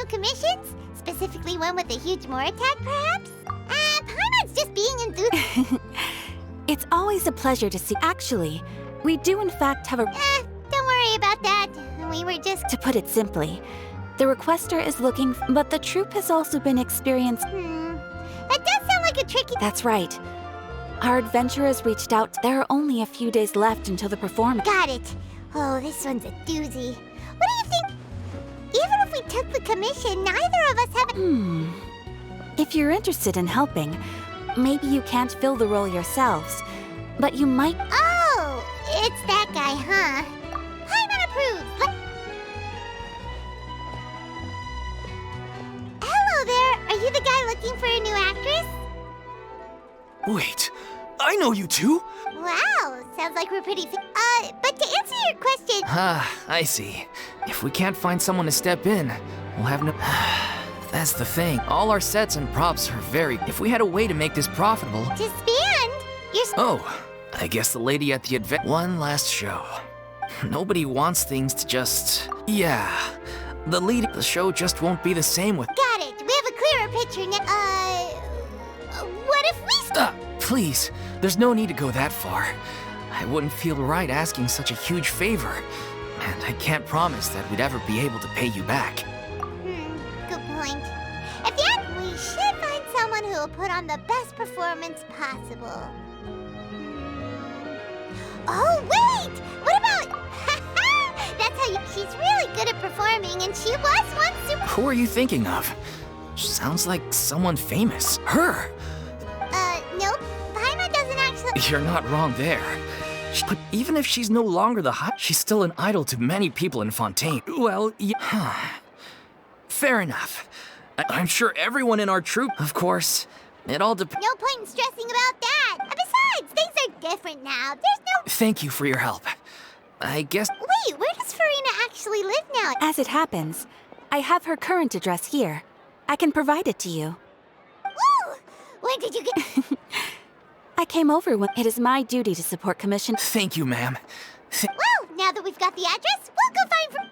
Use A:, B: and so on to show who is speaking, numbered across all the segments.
A: Commissions? Specifically one with a huge more attack, perhaps? Paimon's just being enthused.
B: It's always a pleasure to see. Actually, we do in fact have a...
A: Don't worry about that. We were just...
B: To put it simply, the requester is looking but the troop has also been experienced...
A: That does sound like a tricky...
B: That's right. Our adventurers reached out. There are only a few days left until the performance.
A: Got it. Oh, this one's a doozy. What do you think? Even if we took the commission, neither of us have...
B: If you're interested in helping, maybe you can't fill the role yourselves, but you might...
A: Oh, it's that guy, huh? Paimon approves. Hello there. Are you the guy looking for a new actress?
C: Wait, I know you two.
A: Wow, sounds like we're pretty... but to answer your question...
C: I see. If we can't find someone to step in, we'll have no... That's the thing. All our sets and props are very... If we had a way to make this profitable...
A: Disband? You're...
C: Oh, I guess the lady at the event... One last show. Nobody wants things to just... Yeah. The show just won't be the same with...
A: Got it. We have a clearer picture now. What if we...
C: Please. There's no need to go that far. I wouldn't feel right asking such a huge favor. And I can't promise that we'd ever be able to pay you back.
A: Good point. At the end, we should find someone who will put on the best performance possible. Oh, wait! What about... That's how you... She's really good at performing, and she was once super...
C: Who are you thinking of? Sounds like someone famous. Her!
A: Nope. Paimon doesn't actually...
C: You're not wrong there. But even if she's no longer the hot, she's still an idol to many people in Fontaine. Well, yeah. Fair enough. I'm sure everyone in our troupe, of course. It all depends.
A: No point in stressing about that. Besides, things are different now. There's no...
C: Thank you for your help. I guess...
A: Wait, where does Furina actually live now?
B: As it happens, I have her current address here. I can provide it to you.
A: Woo! When did you get...
B: I came over when it is my duty to support commission.
C: Thank you, ma'am.
A: Well, now that we've got the address, we'll go find...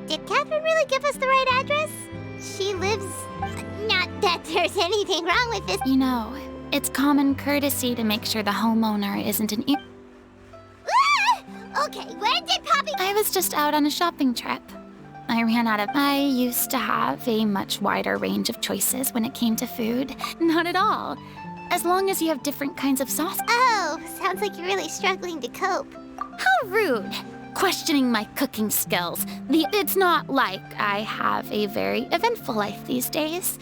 A: Did Catherine really give us the right address? She lives... Not that there's anything wrong with this...
D: You know, it's common courtesy to make sure the homeowner isn't an...
A: Okay, when did Poppy...
D: I was just out on a shopping trip. I ran out of... I used to have a much wider range of choices when it came to food. Not at all. As long as you have different kinds of sauce.
A: Oh, sounds like you're really struggling to cope.
D: How rude! Questioning my cooking skills. It's not like I have a very eventful life these days.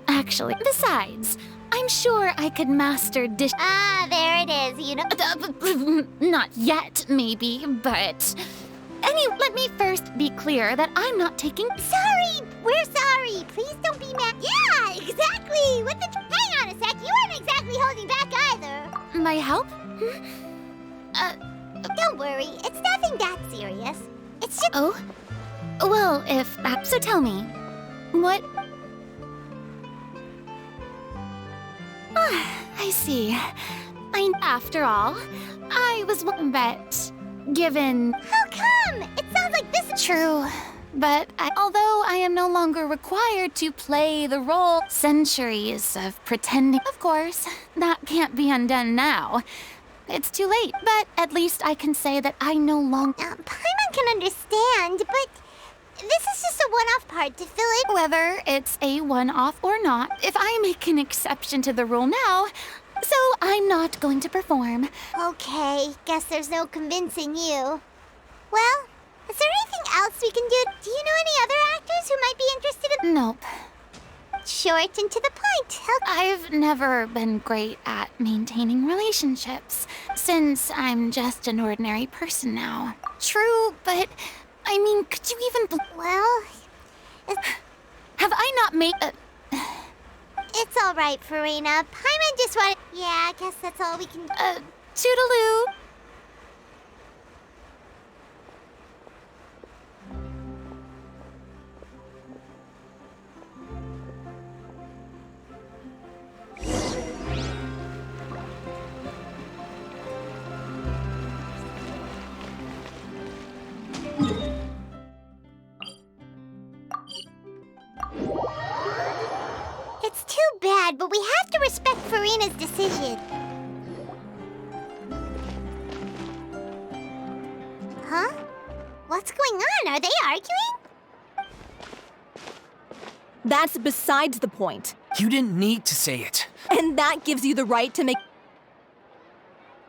D: Actually, besides, I'm sure I could master dish...
A: Ah, there it is, you know...
D: Not yet, maybe, but... let me first be clear that I'm not taking...
A: Sorry! We're sorry! Please don't be mad... Yeah, exactly! What the... Hang on a sec, you weren't exactly holding back either.
D: My help?
A: Don't worry, it's nothing that serious. It's just...
D: Oh? Well, if... So tell me, what... I see. After all, I was... But, given...
A: How come? It sounds like this is...
D: True. But although I am no longer required to play the role, centuries of pretending... Of course, that can't be undone now. It's too late, but at least I can say that I no longer...
A: Paimon can understand, but This is just a one-off part to fill in.
D: Whether it's a one-off or not, if I make an exception to the rule now, so I'm not going to perform.
A: Okay, guess there's no convincing you. Well, is there anything else we can do? Do you know any other actors who might be interested in...
D: Nope.
A: Short and to the point.
D: I've never been great at maintaining relationships, since I'm just an ordinary person now. True, but I mean, could you even...
A: Well...
D: Have I not made...
A: It's all right, Furina. Paimon just wanted... Yeah, I guess that's all we can do.
D: Toodaloo.
A: It's too bad, but we have to respect Furina's decision. Huh? What's going on? Are they arguing?
E: That's besides the point.
C: You didn't need to say it.
E: And that gives you the right to make...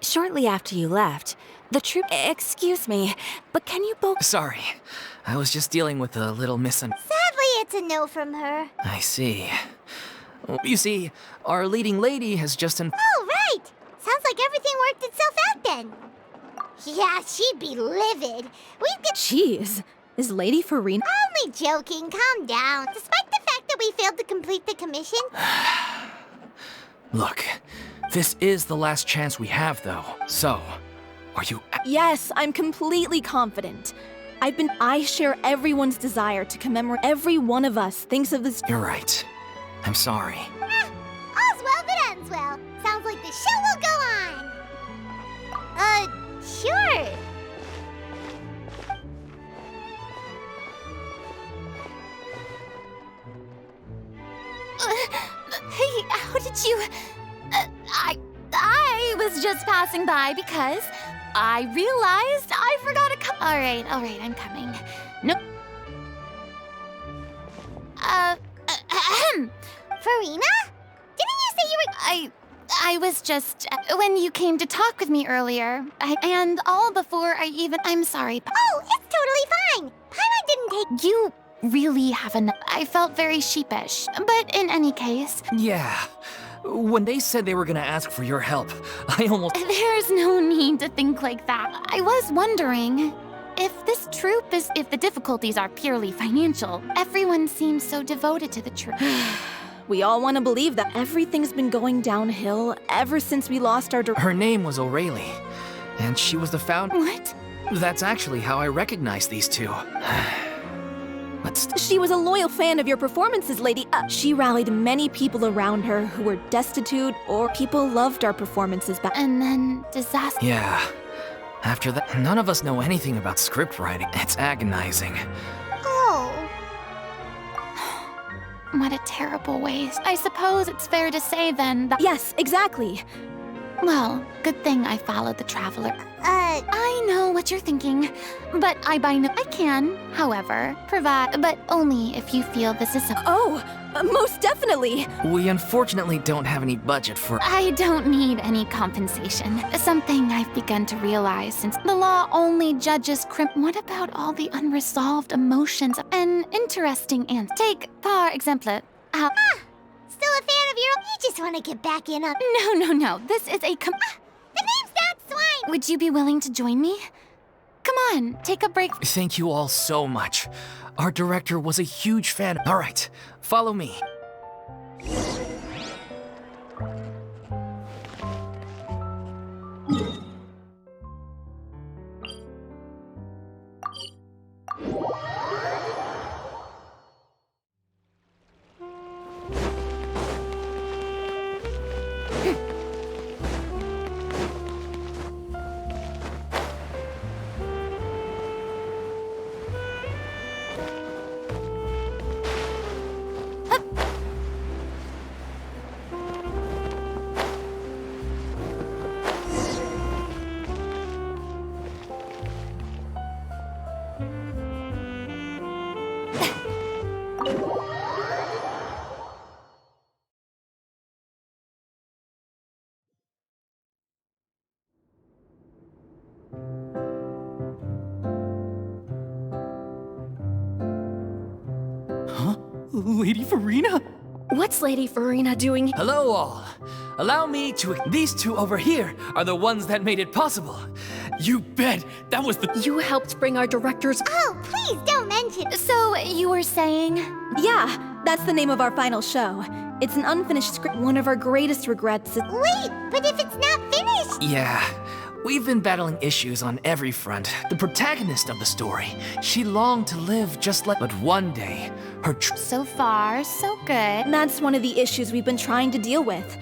B: Shortly after you left, the troop... Excuse me, but can you both...
C: Sorry. I was just dealing with a little
A: Sadly, it's a no from her.
C: I see. You see, our leading lady has just
A: Oh, right! Sounds like everything worked itself out then. Yeah, she'd be livid. We'd get...
E: Jeez, is Lady Furina...
A: Only joking, calm down. Despite the fact that we failed to complete the commission...
C: Look, this is the last chance we have, though. So, are you...
E: Yes, I'm completely confident. I share everyone's desire to commemorate. Every one of us thinks of this...
C: You're right. I'm sorry.
A: All's well that ends well. Sounds like the show will go on. Sure.
D: Hey, how did you... I was just passing by because I realized I forgot a cup. All right, I'm coming. No.
A: Furina? Didn't you say you were...
D: I was just... when you came to talk with me earlier, and all before I even... I'm sorry.
A: Oh, it's totally fine. Paimon didn't take...
D: You really haven't... I felt very sheepish, but in any case...
C: Yeah. When they said they were gonna ask for your help, I almost...
D: There's no need to think like that. I was wondering... if this troop is... if the difficulties are purely financial, everyone seems so devoted to the troop.
E: We all want to believe that everything's been going downhill ever since we lost our...
C: Her name was O'Reilly, and she was the founder...
D: What?
C: That's actually how I recognized these two. But
E: She was a loyal fan of your performances, Lady. She rallied many people around her who were destitute, or people loved our performances back...
D: And then disaster...
C: yeah. After that, none of us know anything about script writing. It's agonizing.
A: Oh.
D: What a terrible waste. I suppose it's fair to say then that...
E: Yes, exactly.
D: Well, good thing I followed the traveler. I know what you're thinking, but I can, however, provide... But only if you feel this is something...
E: Oh, most definitely.
C: We unfortunately don't have any budget for...
D: I don't need any compensation. Something I've begun to realize since the law only judges What about all the unresolved emotions? An interesting answer. Take, par exemple, how...
A: Still a fan of your... You just want to get back in on...
D: No. This is a
A: The name's not Swine!
D: Would you be willing to join me? Come on, take a break.
C: Thank you all so much. Our director was a huge fan. All right, follow me. Huh? Lady Furina?
E: What's Lady Furina doing?
C: Hello all. Allow me to... These two over here are the ones that made it possible. You bet! That was the...
E: You helped bring our directors.
A: Oh, please don't mention.
D: So, you were saying?
E: Yeah, that's the name of our final show. It's an unfinished script. One of our greatest regrets is.
A: Wait, but if it's not finished...
C: Yeah. We've been battling issues on every front. The protagonist of the story, she longed to live just like... But one day, her
D: So far, so good.
E: That's one of the issues we've been trying to deal with.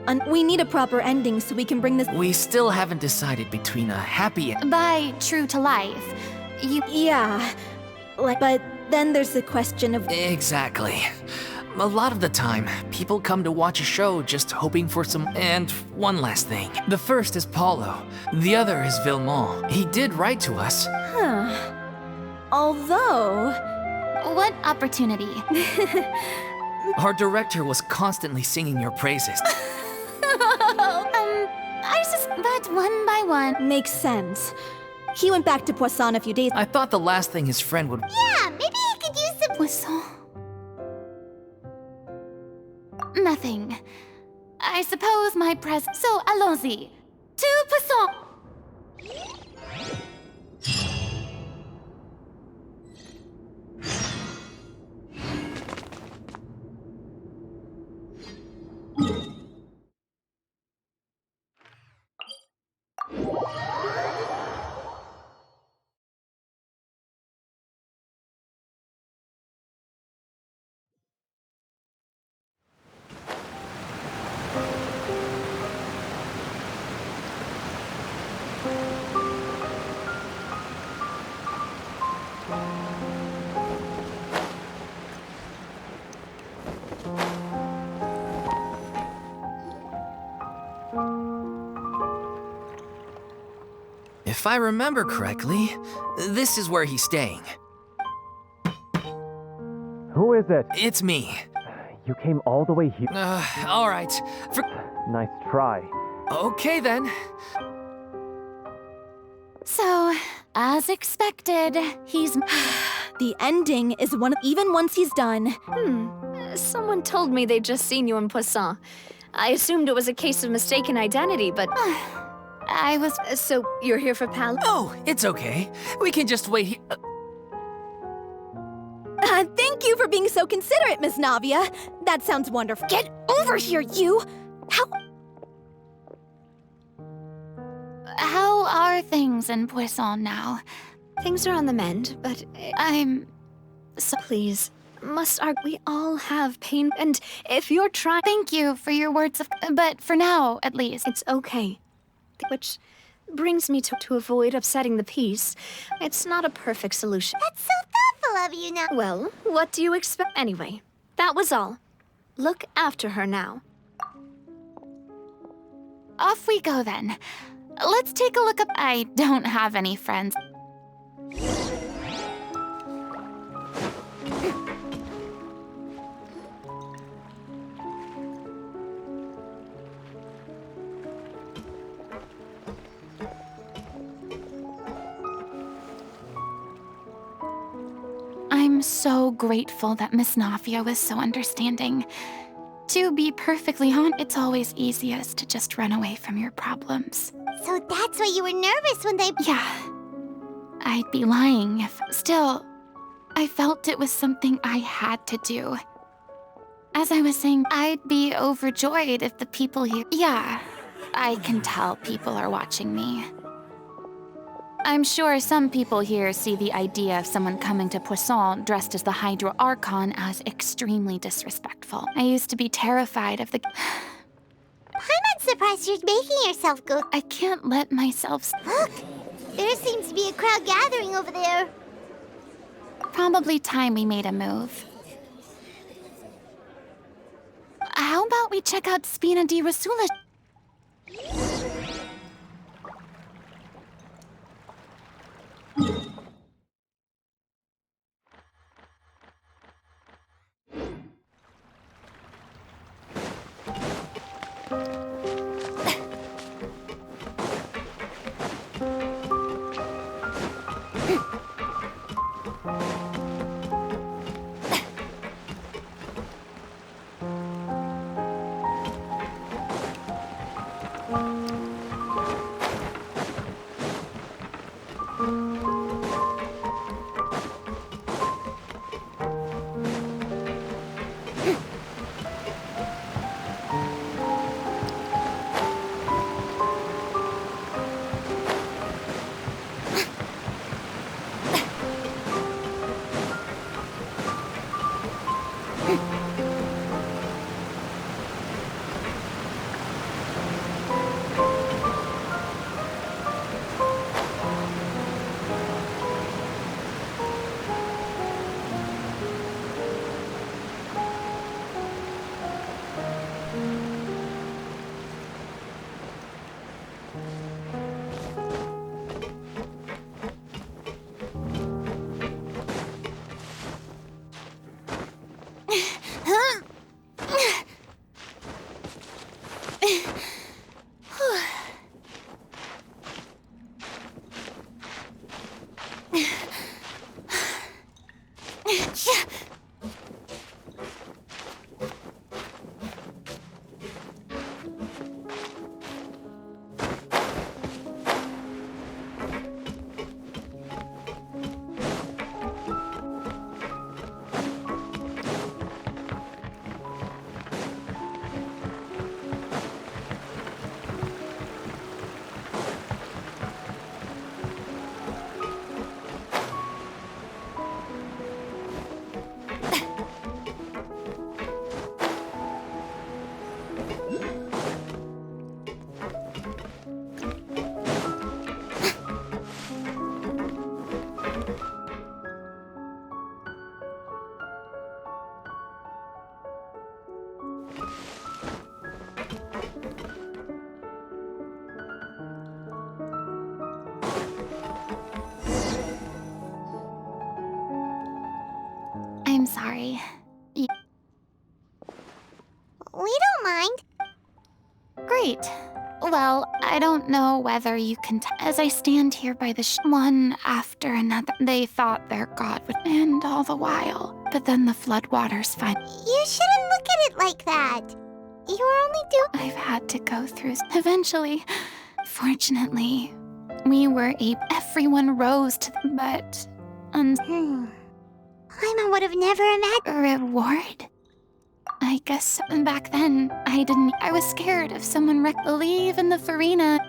E: And we need a proper ending so we can bring this.
C: We still haven't decided between a happy...
D: By true to life, you...
E: Yeah. But then there's the question of.
C: Exactly. A lot of the time, people come to watch a show just hoping for some... And one last thing. The first is Paulo. The other is Villemont. He did write to us.
E: Huh. Although.
D: What opportunity?
C: Our director was constantly singing your praises.
D: But one by one.
E: Makes sense. He went back to Poisson a few days.
C: I thought the last thing his friend would...
A: Yeah, maybe he could use some...
D: Whistle. Nothing. I suppose my So, allons-y. To Poisson!
C: If I remember correctly, this is where he's staying.
F: Who is it?
C: It's me.
F: You came all the way here.
C: All right.
F: Nice try.
C: Okay then.
D: So, as expected, he's...
E: The ending is one of. Even once he's done.
G: Someone told me they'd just seen you in Poisson. I assumed it was a case of mistaken identity, but...
D: I was...
G: So, you're here for Pal?
C: Oh, it's okay. We can just wait here.
E: Thank you for being so considerate, Miss Navia. That sounds wonderful. Get over here, you!
D: How are things in Poisson now?
G: Things are on the mend, but
D: I'm... So...
G: please, we all have pain, and if you're trying...
D: Thank you for your words of... But for now, at least.
G: It's okay. Which brings me to avoid upsetting the peace. It's not a perfect solution.
A: That's so thoughtful of you now.
G: Well, what do you expect? Anyway, that was all. Look after her now.
D: Off we go then. Let's take a look up... I don't have any friends. I'm so grateful that Miss Navia was so understanding. To be perfectly honest, it's always easiest to just run away from your problems.
A: So that's why you were nervous when they...
D: Yeah. I'd be lying if... Still, I felt it was something I had to do. As I was saying, I'd be overjoyed if the people here... Yeah, I can tell people are watching me. I'm sure some people here see the idea of someone coming to Poisson dressed as the Hydro Archon as extremely disrespectful. I used to be terrified of the...
A: I'm not surprised you're making yourself go...
D: I can't let myself...
A: Look! There seems to be a crowd gathering over there.
D: Probably time we made a move. How about we check out Spina di Rosula? I'm sorry.
A: We don't mind.
D: Great. Well, I don't know whether you can as I stand here by the one after another, they thought their god would end all the while. But then the floodwaters find.
A: You shouldn't look at it like that. You were only
D: I've had to go through. Eventually, fortunately, we were able. Everyone rose to. But.
A: I would have never imagined.
D: Reward? I guess back then, I didn't. I was scared if someone believe in the Furina.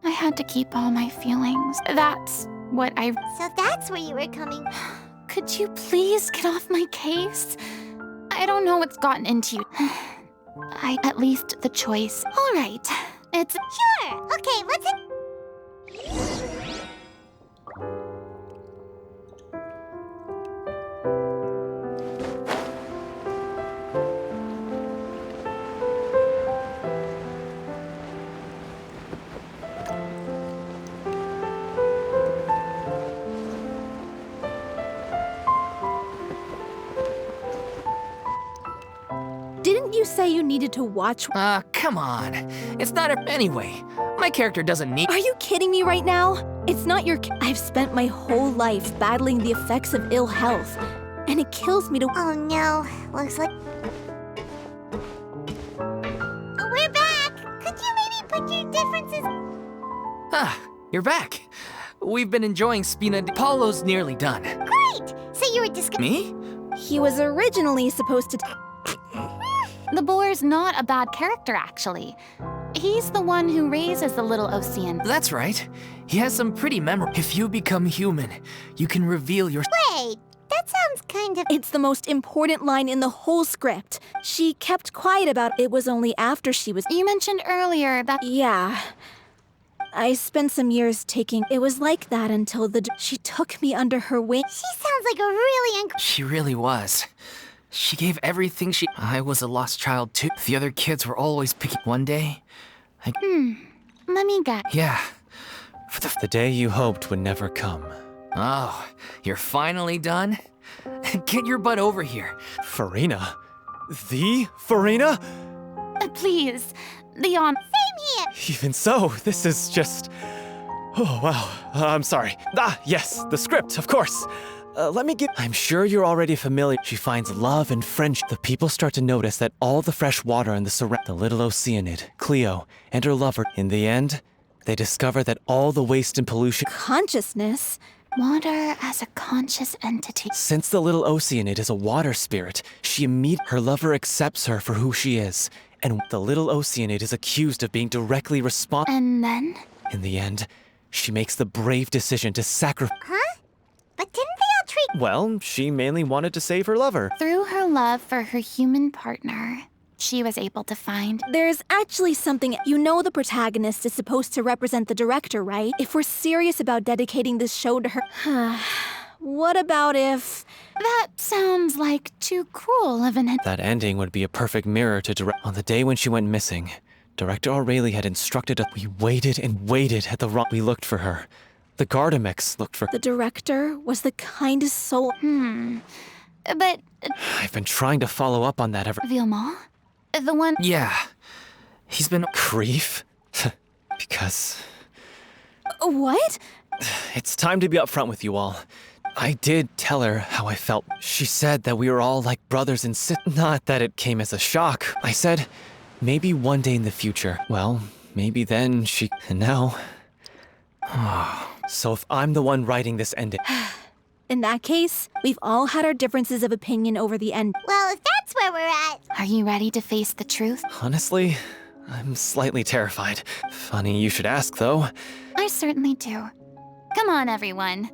D: I had to keep all my feelings. That's what I.
A: So that's where you were coming.
D: Could you please get off my case? I don't know what's gotten into you. At least the choice. All right. It's.
A: Sure. Okay, let's.
E: Didn't you say you needed to watch?
C: Come on. It's not a. Anyway, my character doesn't need.
E: Are you kidding me right now? It's not your. I've spent my whole life battling the effects of ill health, and it kills me to.
A: Oh no. Looks like. We're back. Could you maybe put your differences.
C: Ah, you're back. We've been enjoying Spina. Paulo's nearly done.
A: Great. So you were discussing.
C: Me?
E: He was originally supposed to.
D: The boar's not a bad character, actually. He's the one who raises the little Ocean.
C: That's right. He has some pretty memory. If you become human, you can reveal your.
A: Wait, that sounds kind of.
E: It's the most important line in the whole script. She kept quiet about it. It was only after she was.
D: You mentioned earlier that.
E: Yeah. I spent some years taking. It was like that until she took me under her wing.
A: She sounds like a really
C: She really was. She gave everything she. I was a lost child too. The other kids were always picking. One day,
D: Let me guess.
C: yeah.
H: The day you hoped would never come.
C: Oh, you're finally done? Get your butt over here.
H: Furina? The Furina?
D: Please, the on.
A: Same here.
H: Even so, this is just... Oh, wow. I'm sorry. Ah, yes, the script, of course. Let me get... I'm sure you're already familiar. She finds love and friendship. The people start to notice that all the fresh water in the the little oceanid, Cleo, and her lover. In the end, they discover that all the waste and pollution...
E: Consciousness?
D: Water as a conscious entity.
H: Since the little oceanid is a water spirit, her lover accepts her for who she is. And the little oceanid is accused of being directly responsible.
D: And then?
H: In the end, she makes the brave decision to sacrifice...
A: Huh? But didn't they all treat...
H: Well, she mainly wanted to save her lover.
D: Through her love for her human partner, she was able to find...
E: There's actually something... You know the protagonist is supposed to represent the director, right? If we're serious about dedicating this show to her... What about if...
D: That sounds like too cruel of an...
H: That ending would be a perfect mirror to direct... On the day when she went missing, Director O'Reilly had instructed us... We waited and waited at the We looked for her. The Gardamex looked for...
E: The director was the kindest soul...
D: But...
H: I've been trying to follow up on that ever...
D: Vilma? The one...
C: Yeah. He's been...
H: Grief? Because...
E: What?
H: It's time to be upfront with you all. I did tell her how I felt. She said that we were all like brothers and sisters. Not that it came as a shock. I said, maybe one day in the future. Well, maybe then she... And now... So if I'm the one writing this ending...
E: In that case, we've all had our differences of opinion over the end.
A: Well, if that's where we're at...
D: Are you ready to face the truth?
H: Honestly, I'm slightly terrified. Funny you should ask, though.
D: I certainly do. Come on, everyone.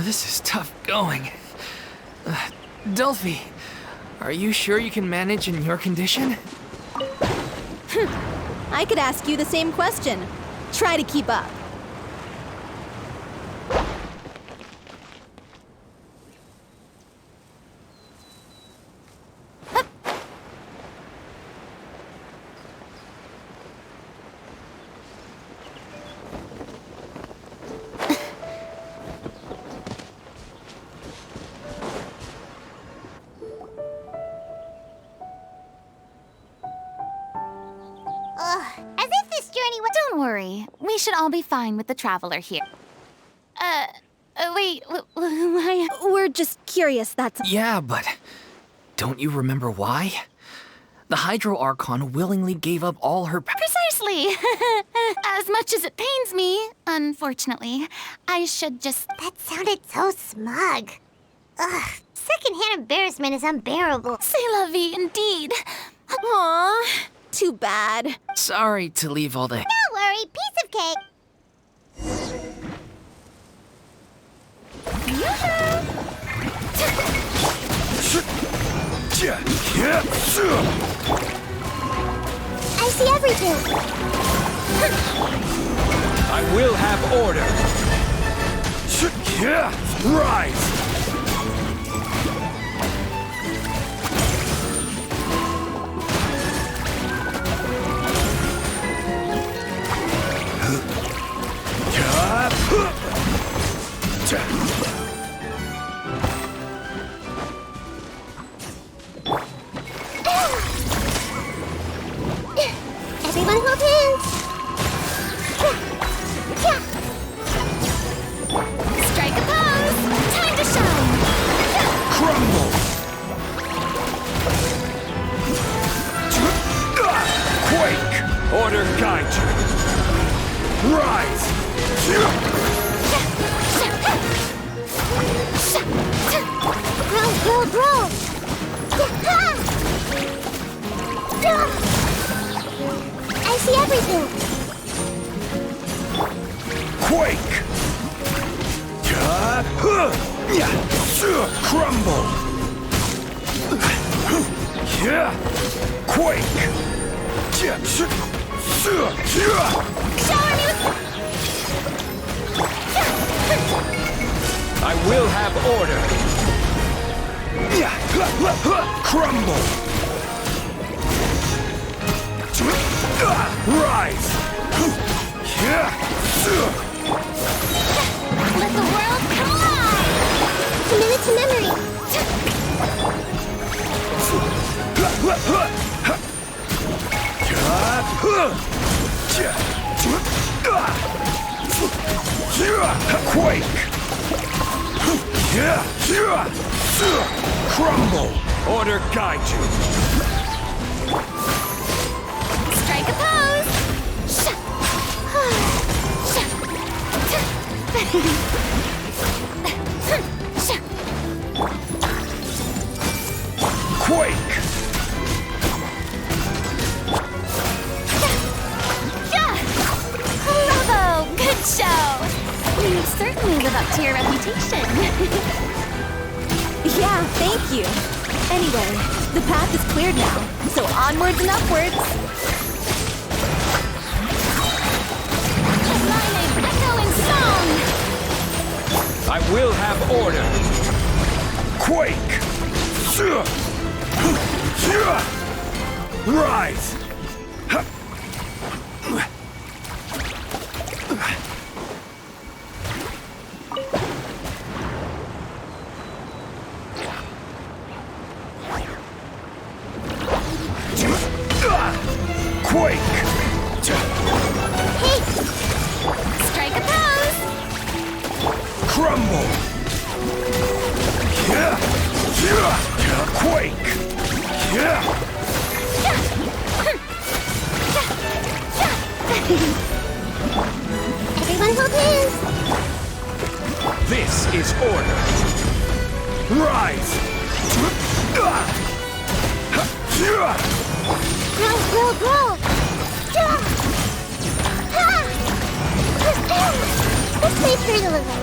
C: This is tough going. Delphi, are you sure you can manage in your condition?
E: I could ask you the same question. Try to keep up.
A: As if this journey was...
D: Don't worry. We should all be fine with the traveler here. Wait, why?
E: We're just curious, that's all.
C: Yeah, but don't you remember why? The Hydro Archon willingly gave up all her
D: Precisely! As much as it pains me, unfortunately, I should just...
A: That sounded so smug. Ugh, secondhand embarrassment is unbearable.
D: C'est la vie, indeed.
E: Aw, too bad.
C: Sorry to leave all the...
A: Don't worry, great piece of cake. I see everything.
C: I will have order. Rise!
A: Everyone hold hands.
D: Strike a pose! Time to shine!
C: Crumble! Quake! Order guide you! Rise!
A: Grow! I see everything.
C: Quake! Crumble! Quake! I will have order! Crumble! Rise!
D: Let the world come alive!
A: Commit it to memory.
C: Quake! Crumble! Order guide you!
D: Strike a pose!
C: Quake!
D: Bravo! Good show! You certainly live up to your reputation.
E: Yeah, thank you. Anyway, the path is cleared now, so onwards and upwards.
D: Let my name echo in song!
C: I will have order! Quake! Rise! Quake!
A: Hey,
D: Strike a pose!
C: Crumble! Quake!
A: everyone hold hands.
C: This is order! Rise!
A: Grow. This may hurt a little.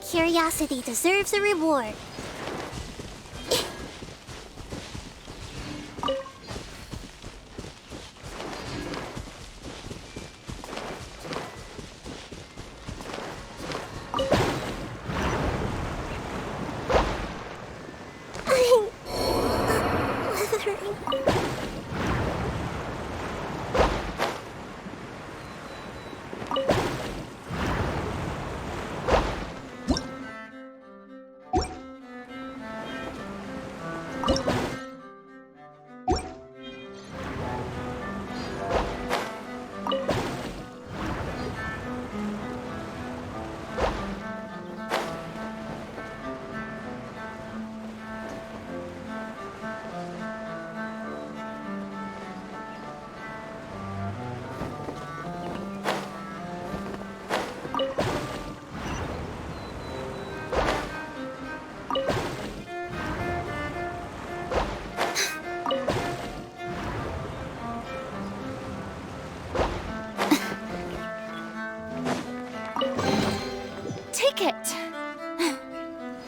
A: Curiosity deserves a reward.
D: like it.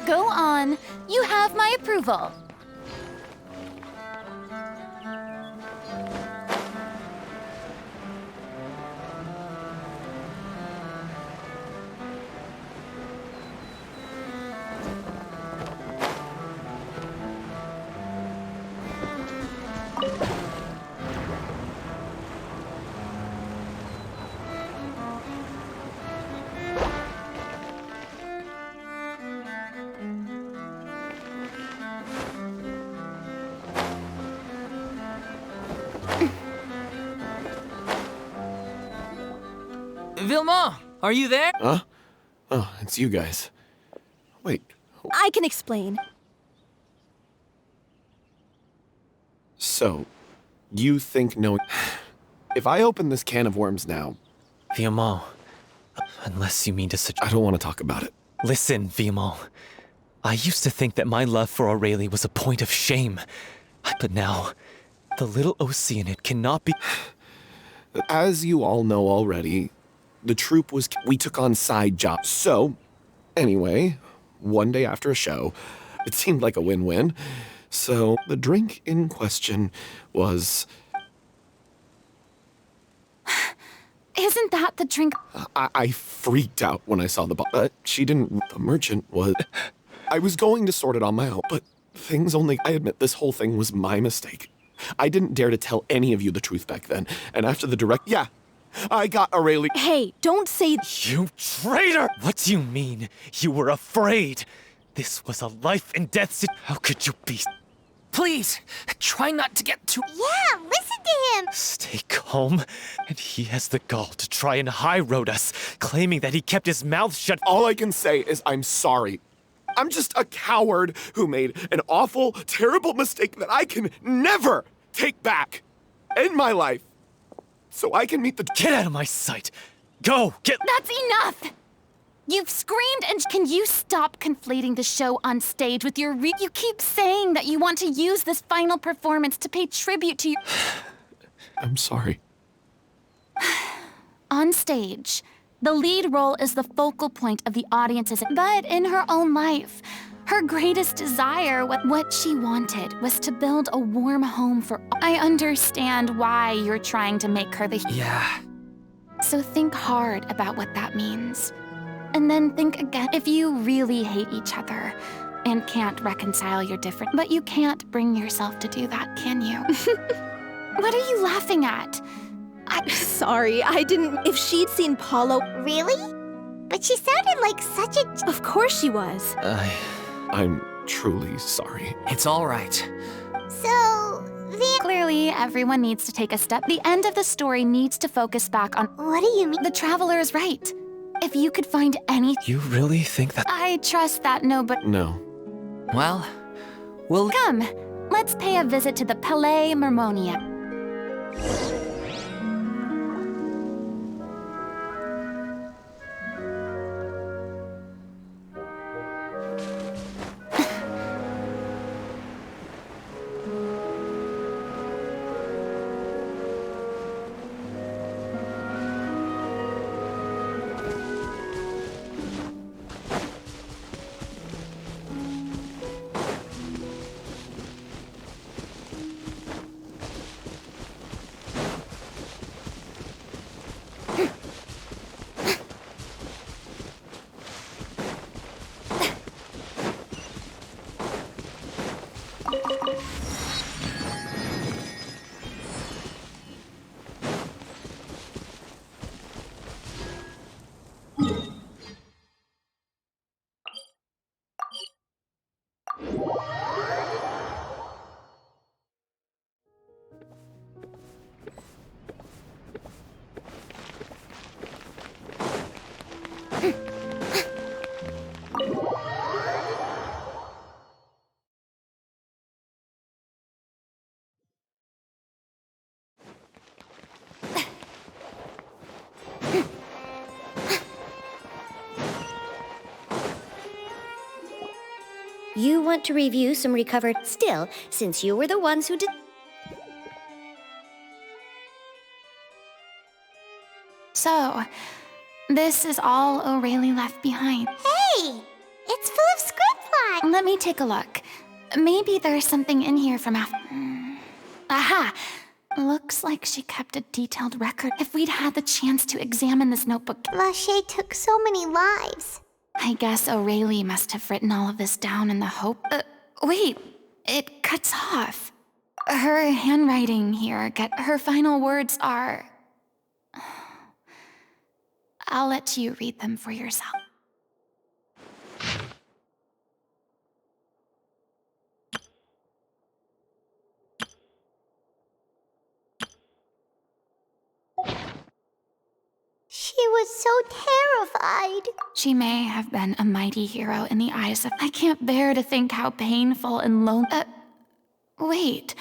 D: Go on. You have my approval.
C: Vilma, are you there?
I: Huh? Oh, it's you guys. Wait,
E: I can explain.
I: so you think no... If I open this can of worms now,
H: Viamol, unless you mean to suggest...
I: I don't want to talk about it.
H: Listen, Viamol. I used to think that my love for Aurelie was a point of shame. But now, the little Oceanid cannot be...
I: As you all know already, the troupe was... We took on side jobs. So, anyway, one day after a show, it seemed like a win-win. So, the drink in question was...
D: Isn't that the drink?
I: I freaked out when I saw the bottle, but she didn't... The merchant was... I was going to sort it on my own, but things only... I admit this whole thing was my mistake. I didn't dare to tell any of you the truth back then, and after the direct... Yeah, I got Aurelie...
E: Hey, don't say...
H: You traitor! What do you mean? You were afraid. This was a life and death How could you be...
C: Please, try not to get too...
A: Yeah, listen to him!
H: Stay calm, and he has the gall to try and high-road us, claiming that he kept his mouth shut.
I: All I can say is I'm sorry. I'm just a coward who made an awful, terrible mistake that I can never take back in my life. So I can meet the...
H: Get out of my sight! Go! Get...
D: That's enough! You've screamed, and can you stop conflating the show on stage with your You keep saying that you want to use this final performance to pay tribute to your...
I: I'm sorry.
D: On stage, the lead role is the focal point of the audience's... But in her own life, her greatest desire, what she wanted, was to build a warm home for... I understand why you're trying to make her the...
C: Yeah.
D: So think hard about what that means. And then think again, if you really hate each other and can't reconcile your difference, but you can't bring yourself to do that, can you? What are you laughing at?
E: Sorry, I didn't... If she'd seen Paulo...
A: Really? But she sounded like such a...
E: Of course she was.
I: I'm truly sorry.
C: It's all right.
A: So,
D: Clearly, everyone needs to take a step. The end of the story needs to focus back on...
A: What do you mean?
D: The Traveler is right. If you could find any...
H: You really think that...
D: I trust that nobody...
I: No.
C: Well, we'll...
D: Come, let's pay a visit to the Palais Mermonia.
J: You want to review some recovered... Still, since you were the ones who did...
D: So, This is all O'Reilly left behind.
A: Hey! It's full of script lines!
D: Let me take a look. Maybe there's something in here from after. Aha! Looks like she kept a detailed record. If we'd had the chance to examine this notebook.
A: Lachey took so many lives.
D: I guess O'Reilly must have written all of this down in the hope. Wait, it cuts off. Her handwriting here, her final words are. I'll let you read them for yourself.
A: She was so terrified.
D: She may have been a mighty hero in the eyes of. I can't bear to think how painful and lonely. Wait.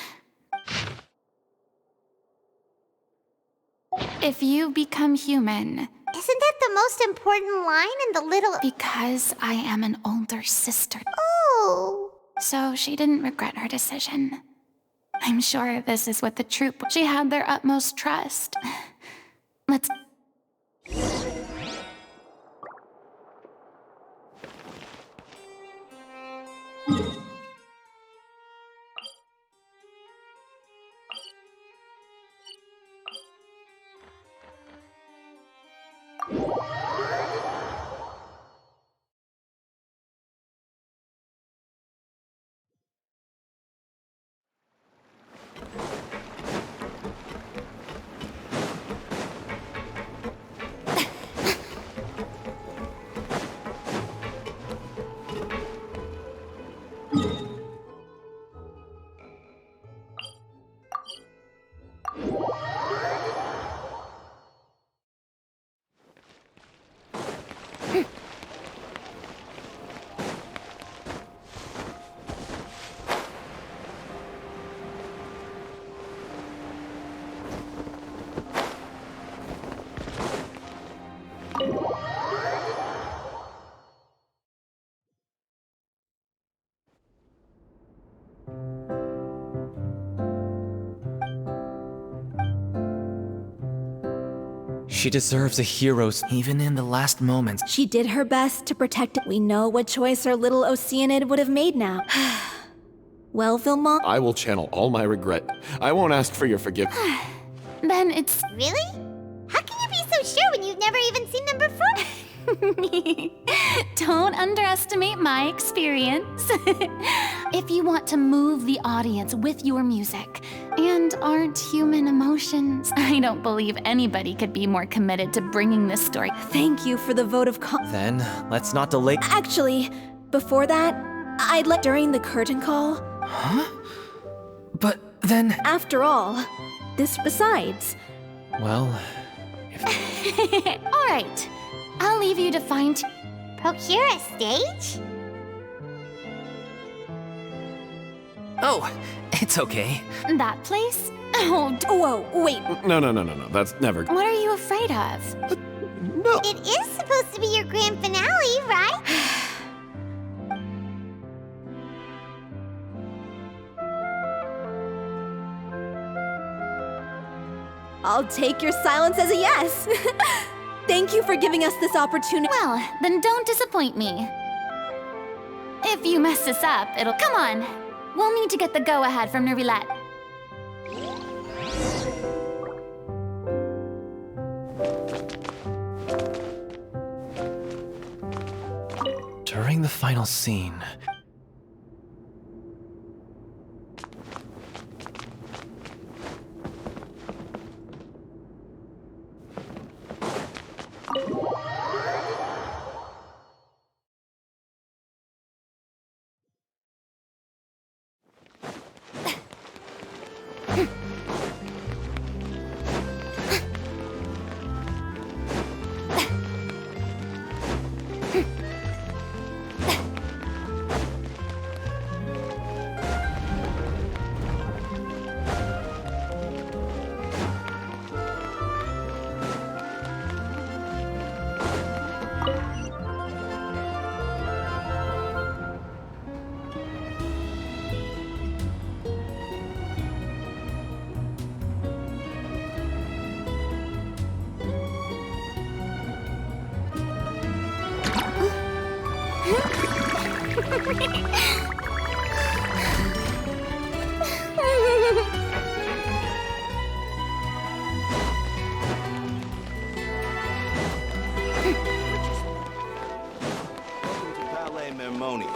D: If you become human.
A: Isn't that the most important line in the little.
D: Because I am an older sister.
A: Oh.
D: So she didn't regret her decision. I'm sure this is what the troop. She had their utmost trust. Let's.
H: She deserves a hero's.
C: Even in the last moments.
E: She did her best to protect it. We know what choice our little Oceanid would have made now. Well, Vilmont?
I: I will channel all my regret. I won't ask for your forgiveness.
D: Then it's.
A: Really? How can you be so sure when you've never even seen them before?
D: Don't underestimate my experience. If you want to move the audience with your music and aren't human emotions, I don't believe anybody could be more committed to bringing this story.
E: Thank you for the vote of
H: Then, let's not delay.
E: Actually, before that, I'd like during the curtain call.
C: Huh? But then.
E: After all, this besides.
H: Well, if.
D: All right. I'll leave you to find.
A: Procure a stage?
C: Oh, it's okay.
D: That place? Oh,
E: Whoa, wait.
I: No. That's never.
D: what are you afraid of?
I: No.
A: It is supposed to be your grand finale, right?
E: I'll take your silence as a yes. Thank you for giving us this opportunity.
D: Well, then don't disappoint me. If you mess this up, it'll. Come on! We'll need to get the go-ahead from Nervilette.
H: During the final scene.
K: Ballet Mermoni.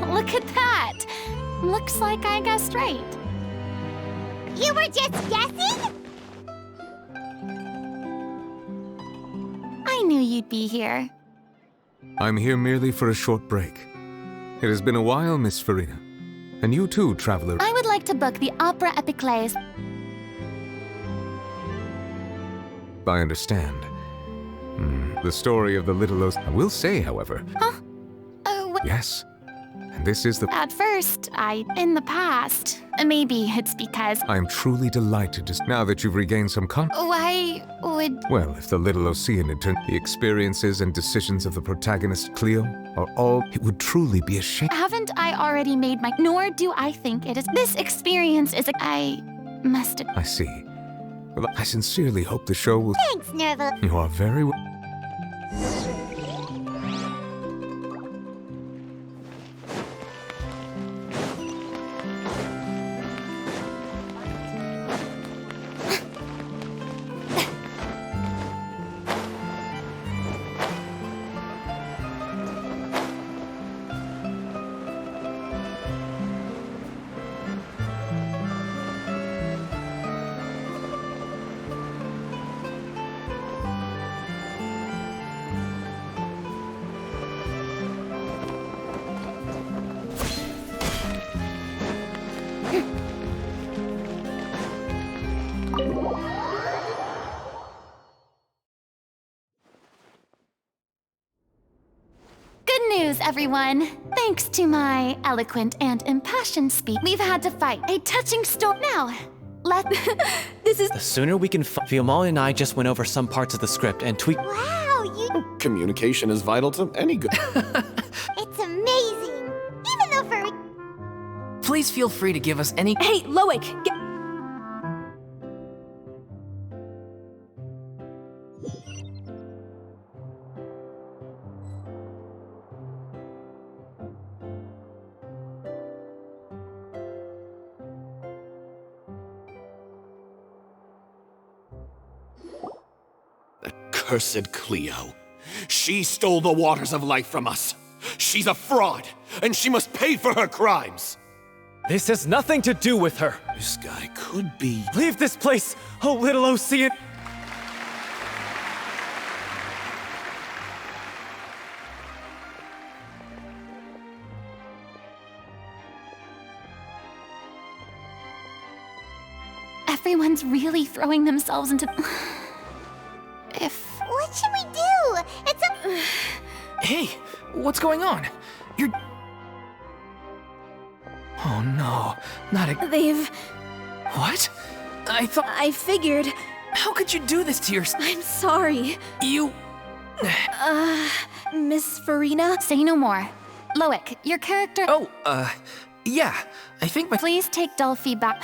D: Look at that! Looks like I guessed right.
A: You were just guessing?
D: I knew you'd be here.
L: I'm here merely for a short break. It has been a while, Miss Furina. And you too, traveler.
D: I would like to book the Opera Epiclese.
L: I understand. The story of the little I will say, however.
D: Huh?
L: Yes. And this is the...
D: At first, in the past. Maybe it's because...
L: I'm truly delighted to... Now that you've regained some
D: Why would...
L: Well, if the little Oceanid the experiences and decisions of the protagonist, Cleo, are all... It would truly be a shame.
D: Haven't I already made my... Nor do I think it is... This experience is a... I must...
L: I see. Well, I sincerely hope the show will...
A: Thanks, Nerval.
L: You are very well...
D: Everyone, thanks to my eloquent and impassioned speech, we've had to fight a touching story. Now, this is...
H: The sooner we can Fiamma and I just went over some parts of the script and tweaked...
A: Wow,
I: Communication is vital to any good...
A: It's amazing! Even though for...
C: Please feel free to give us any...
E: Hey, Loic!
I: Cursed Cleo. She stole the waters of life from us. She's a fraud, and she must pay for her crimes.
H: This has nothing to do with her.
I: This guy could be...
H: Leave this place, oh little Ocean.
D: Everyone's really throwing themselves into...
A: What should we do? It's a...
C: Hey, what's going on? You're... Oh no, not a...
E: They've...
C: What? I thought...
E: I figured...
C: How could you do this to yourself?
E: I'm sorry.
C: You...
E: Miss Furina?
D: Say no more. Loic, your character...
C: Oh, yeah. I think my...
D: Please take dull feedback.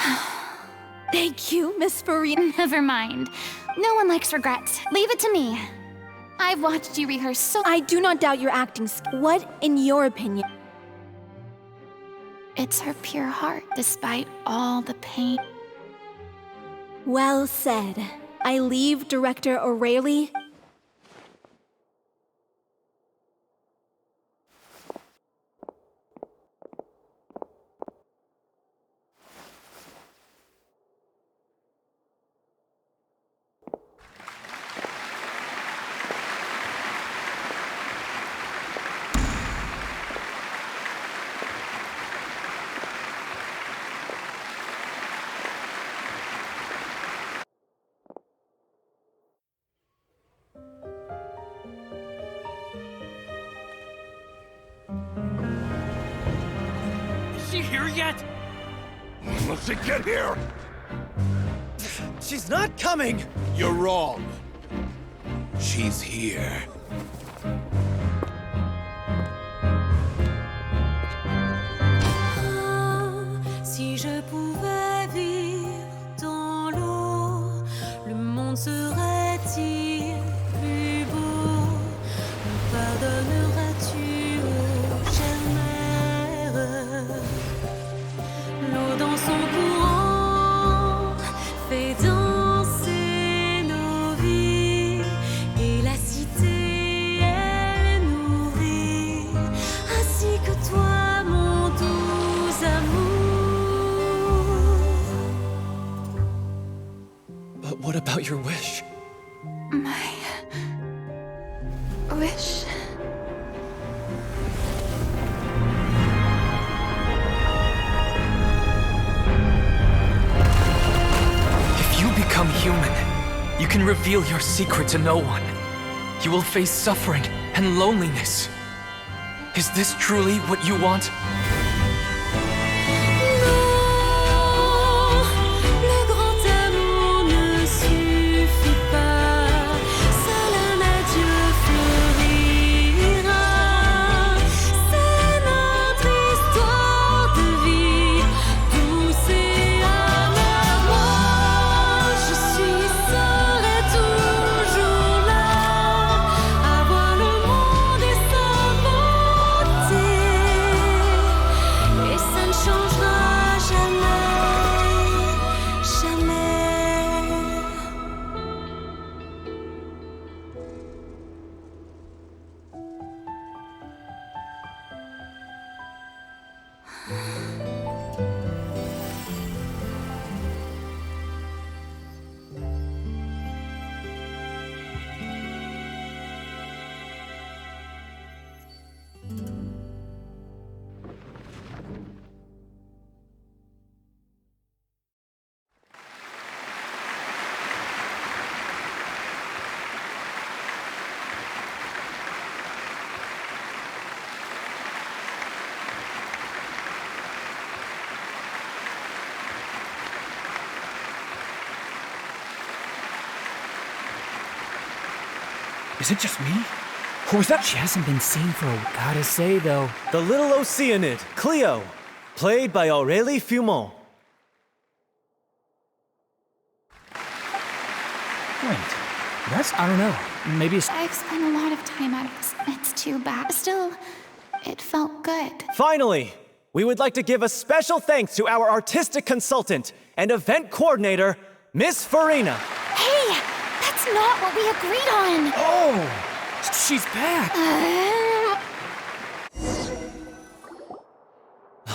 E: Thank you, Miss Furina.
D: Never mind. No one likes regrets. Leave it to me. I've watched you rehearse so...
E: I do not doubt your acting What, in your opinion?
D: It's her pure heart, despite all the pain.
E: Well said. I leave Director O'Reilly...
C: here yet?
K: Let's get here!
H: She's not coming!
K: You're wrong. She's here.
M: Si je pouvais vivre dans l'eau, le monde serait-il plus beau? Me pardonneras-tu, ô chère mère? L'eau dans son courant fait danser nos vies, et la cité elle nourrit, ainsi que toi, mon doux amour.
H: But what about your wish?
B: My wish.
C: If you become human, you can reveal your secret to no one. You will face suffering and loneliness. Is this truly what you want?
M: Le grand amour ne suffit pas, seul un adieu fleurira. C'est notre histoire de vie, douce et amère. Moi, je suis, serai toujours là, à voir le monde et sa beauté, et ça ne changera jamais, jamais.
C: Is it just me? Or was that she hasn't been seen for a while? Gotta say, though.
H: The little Oceanid, Cleo, played by Aurélie Fumont.
C: Wait, I don't know. Maybe it's...
D: I've spent a lot of time out of this. It's too bad. Still, it felt good.
H: Finally, we would like to give a special thanks to our artistic consultant and event coordinator, Miss Furina.
D: Hey! That's not what we agreed on!
C: Oh! She's back!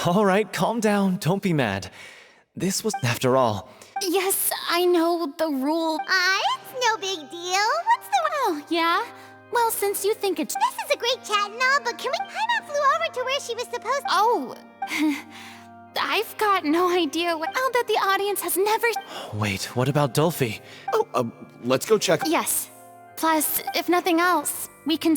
H: All right, calm down. Don't be mad. This was, after all.
D: Yes, I know the rule.
A: It's no big deal. What's the...
D: Oh, yeah? Well, since you think it's...
A: This is a great chat and all, but can we... Paimon flew over to where she was supposed to...
D: Oh... I've got no idea what... Oh, that the audience has never...
H: Wait, what about Dolphy?
I: Oh, let's go check.
D: Yes. Plus, if nothing else, we can...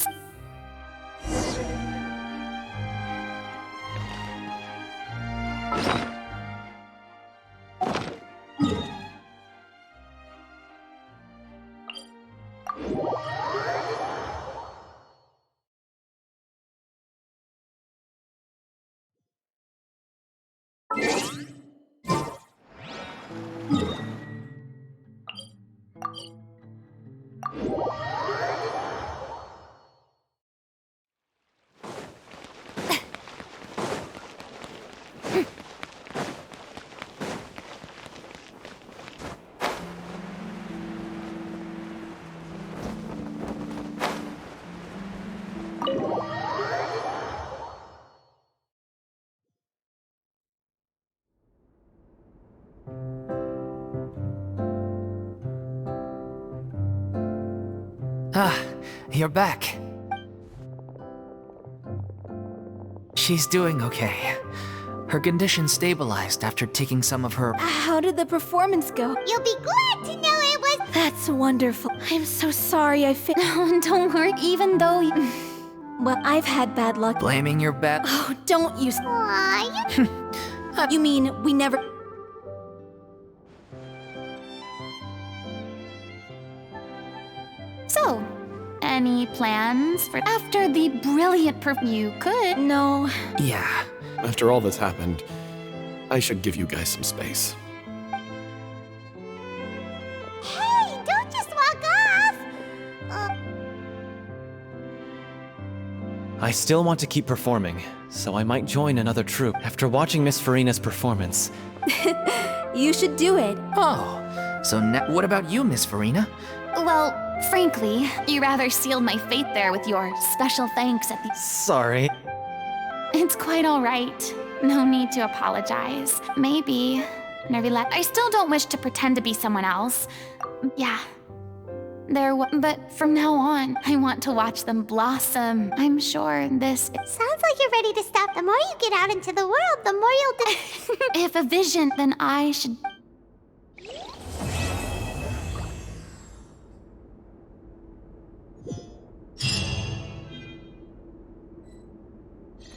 C: Ah, you're back. She's doing okay. Her condition stabilized after taking some of her...
E: How did the performance go?
A: You'll be glad to know it was...
E: That's wonderful. I'm so sorry
D: No, don't worry, even though
E: Well, I've had bad luck.
C: Blaming your bad...
E: Oh, don't you...
A: Aw, you...
E: You mean we never...
D: So, any plans for after the brilliant you could?
E: No.
C: Yeah.
I: After all that's happened, I should give you guys some space.
A: Hey, don't just walk off!
H: I still want to keep performing, so I might join another troupe. After watching Miss Furina's performance,
E: You should do it.
C: Oh, so what about you, Miss Furina?
D: Well, frankly, you rather sealed my fate there with your special thanks at the...
H: sorry.
D: It's quite all right. No need to apologize. Maybe... I still don't wish to pretend to be someone else. Yeah. But from now on, I want to watch them blossom. I'm sure this...
A: Sounds like you're ready to stop. The more you get out into the world, the more you'll...
D: If a vision, then I should